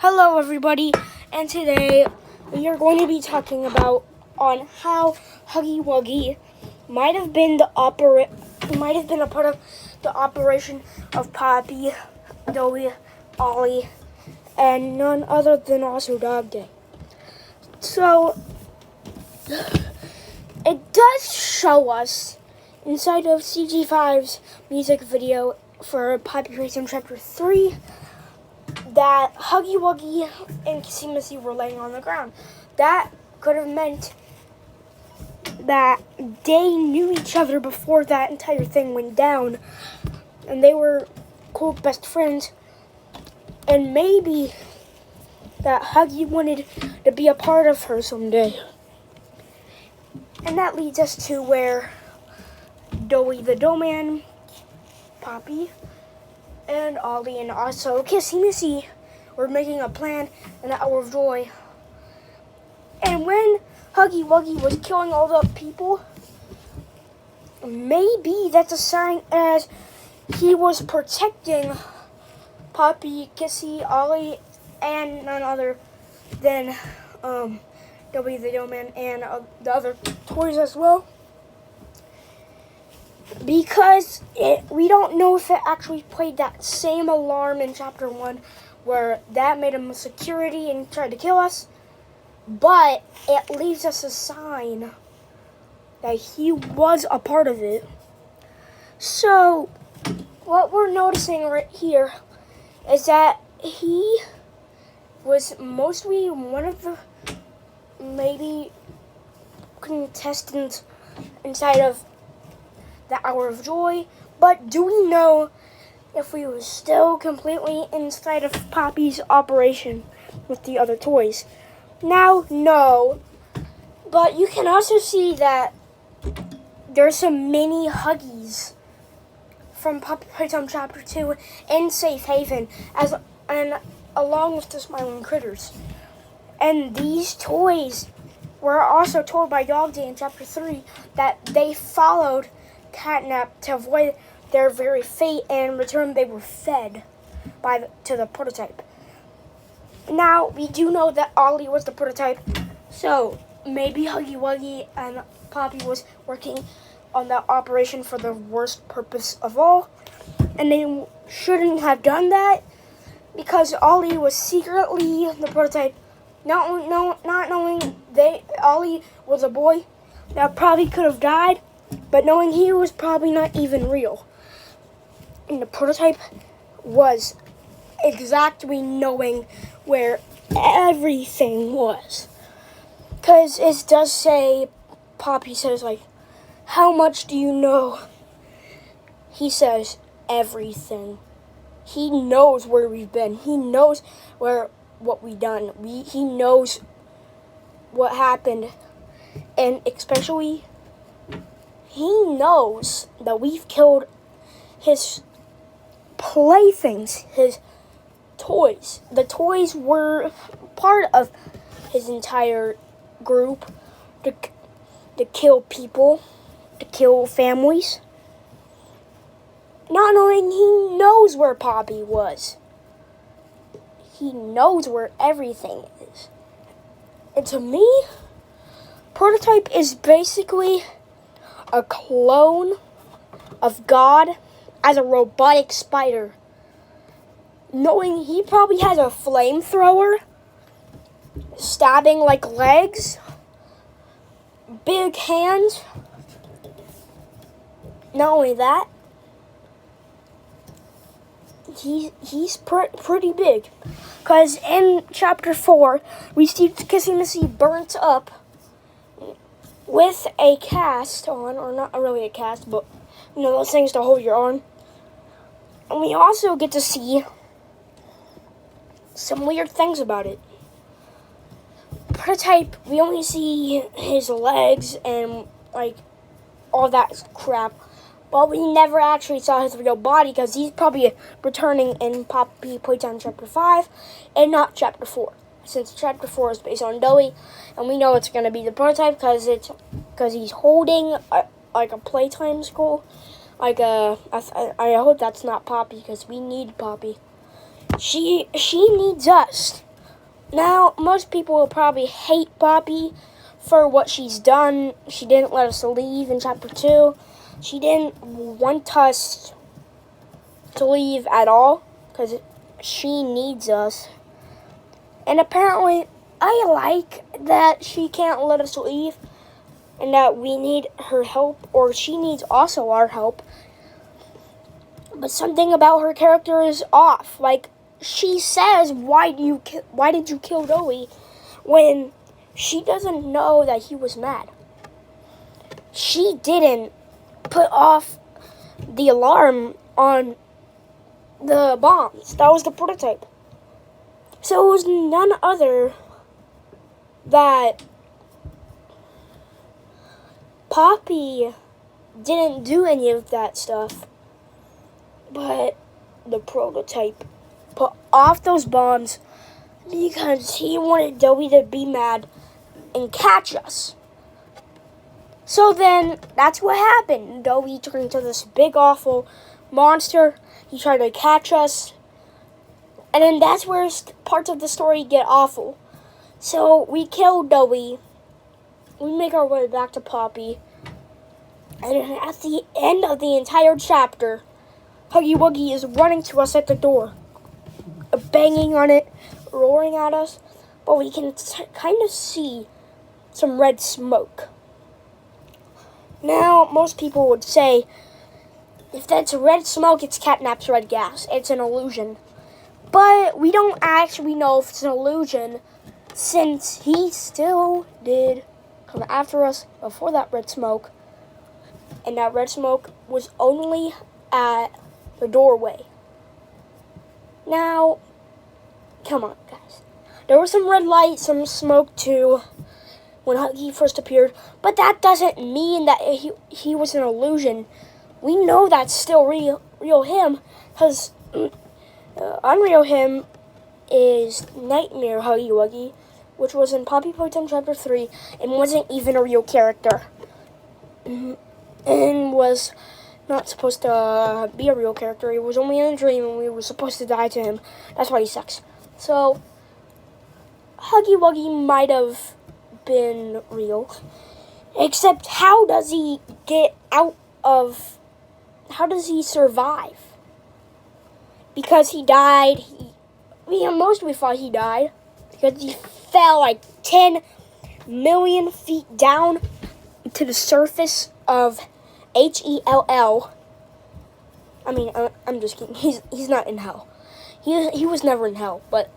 Hello everybody, and today we are going to be talking about on how Huggy Wuggy might have been a part of the operation of Poppy, Dolly, Ollie, and none other than also Dog Day. So it does show us inside of CG5's music video for Poppy Playtime Chapter 3 that Huggy Wuggy and Kissy Missy were laying on the ground. That could have meant that they knew each other before that entire thing went down, and they were cool best friends, and maybe that Huggy wanted to be a part of her someday. And that leads us to where Doughy the Doughman, Poppy, and Ollie and also Kissy Missy were making a plan in the Hour of Joy. And when Huggy Wuggy was killing all the people, maybe that's a sign as he was protecting Poppy, Kissy, Ollie, and none other than Doughy the Doughman and the other toys as well. Because we don't know if it actually played that same alarm in Chapter 1 where that made him a security and tried to kill us. But it leaves us a sign that he was a part of it. So what we're noticing right here is that he was mostly one of the maybe contestants inside of the Hour of Joy, but do we know if we were still completely inside of Poppy's operation with the other toys? Now, no, but you can also see that there's some mini Huggies from Poppy Playtime Chapter 2 in Safe Haven, and along with the Smiling Critters. And these toys were also told by Dog Day in Chapter 3 that they followed Catnap to avoid their very fate, and in return they were fed to the prototype. Now, we do know that Ollie was the prototype, so maybe Huggy Wuggy and Poppy was working on the operation for the worst purpose of all, and they shouldn't have done that because Ollie was secretly the prototype, not knowing Ollie was a boy that probably could have died, but knowing he was probably not even real. And the prototype was exactly knowing where everything was. Because it does say, Poppy says, like, how much do you know? He says, everything. He knows where we've been. He knows what we've done. He knows what happened. And especially, he knows that we've killed his playthings, his toys. The toys were part of his entire group to kill people, to kill families. Not knowing he knows where Poppy was. He knows where everything is. And to me, Prototype is basically a clone of God as a robotic spider. Knowing he probably has a flamethrower, stabbing like legs, big hands. Not only that, he's pretty big. Because in Chapter 4, we see Kissy Missy burnt up with a cast on, or not really a cast, but you know, those things to hold your arm. And we also get to see some weird things about it. Prototype, we only see his legs and like all that crap, but we never actually saw his real body because he's probably returning in Poppy Playtime Chapter 5 and not Chapter 4. Since Chapter 4 is based on Doughy, and we know it's going to be the prototype because he's holding a playtime scroll. I hope that's not Poppy because we need Poppy. She needs us. Now, most people will probably hate Poppy for what she's done. She didn't let us leave in Chapter 2. She didn't want us to leave at all because she needs us. And apparently, I like that she can't let us leave and that we need her help, or she needs also our help. But something about her character is off. Like, she says, why did you kill Joey, when she doesn't know that he was mad. She didn't put off the alarm on the bombs. That was the prototype. So it was none other that Poppy didn't do any of that stuff, but the prototype put off those bombs because he wanted Joey to be mad and catch us. So then, that's what happened. Joey turned into this big, awful monster. He tried to catch us. And then that's where parts of the story get awful. So we kill Joey. We make our way back to Poppy. And then at the end of the entire chapter, Huggy Wuggy is running to us at the door, banging on it, roaring at us. But we can kind of see some red smoke. Now, most people would say, if that's red smoke, it's Catnap's red gas. It's an illusion. But we don't actually know if it's an illusion, since he still did come after us before that red smoke. And that red smoke was only at the doorway. Now, come on, guys. There was some red light, some smoke too, when Huggy first appeared. But that doesn't mean that he was an illusion. We know that's still real him, because Unreal him is Nightmare Huggy Wuggy, which was in Poppy Playtime Chapter 3, and wasn't even a real character. And was not supposed to be a real character. He was only in a dream, and we were supposed to die to him. That's why he sucks. So, Huggy Wuggy might have been real. Except, how does he get out of... How does he survive? Because he died. Most we thought he died. Because he fell like 10 million feet down to the surface of Hell. I mean, I'm just kidding. He's not in hell. He was never in hell. But,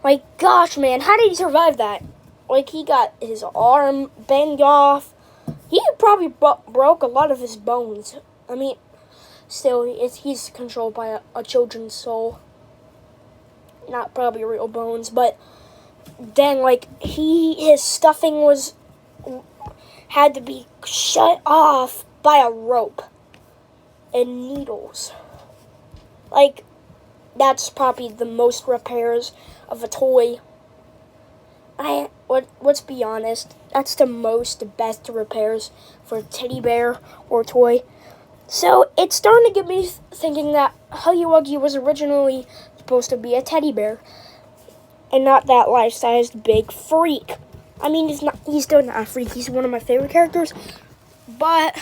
like, gosh, man, how did he survive that? Like, he got his arm banged off. He probably broke a lot of his bones. I mean, still, he's controlled by a children's soul. Not probably real bones, but then, like, his stuffing had to be shut off by a rope and needles. Like, that's probably the most repairs of a toy. Let's be honest, that's the best repairs for a teddy bear or toy. So it's starting to get me thinking that Huggy Wuggy was originally supposed to be a teddy bear and not that life-sized big freak. I mean, he's still not a freak. He's one of my favorite characters. But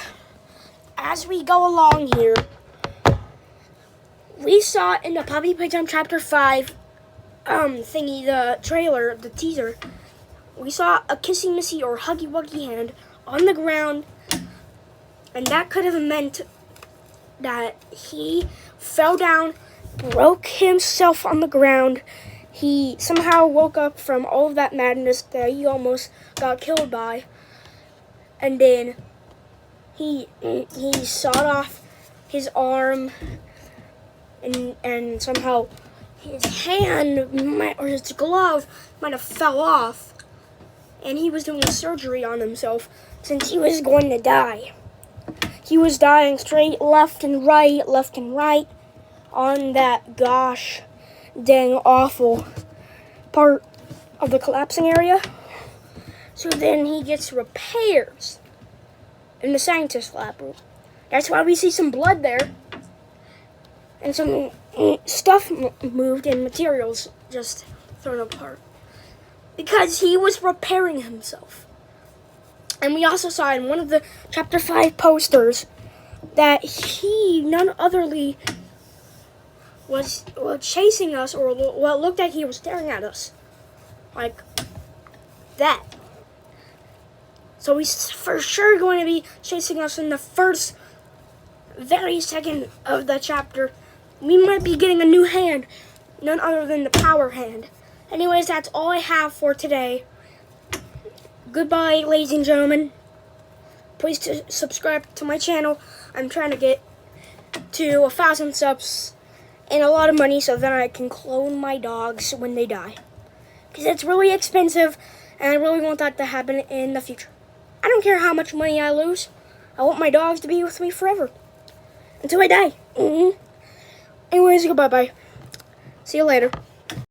as we go along here, we saw in the Poppy Playtime Chapter 5 thingy, the trailer, the teaser, we saw a Kissy Missy or Huggy Wuggy hand on the ground, and that could have meant that he fell down, broke himself on the ground. He somehow woke up from all of that madness that he almost got killed by, and then he sawed off his arm, and somehow his hand or his glove might have fell off, and he was doing surgery on himself since he was going to die. He was dying straight left and right on that gosh dang awful part of the collapsing area. So then he gets repairs in the scientist lab room. That's why we see some blood there and some stuff moved and materials just thrown apart. because he was preparing himself. And we also saw in one of the Chapter 5 posters that he, none otherly, was chasing us, or well, it looked like he was staring at us. Like that. So he's for sure going to be chasing us in the first, very second of the chapter. We might be getting a new hand, none other than the power hand. Anyways, that's all I have for today. Goodbye, ladies and gentlemen. Please subscribe to my channel. I'm trying to get to 1,000 subs and a lot of money so that I can clone my dogs when they die. Because it's really expensive, and I really want that to happen in the future. I don't care how much money I lose. I want my dogs to be with me forever. Until I die. Anyways, goodbye-bye. See you later.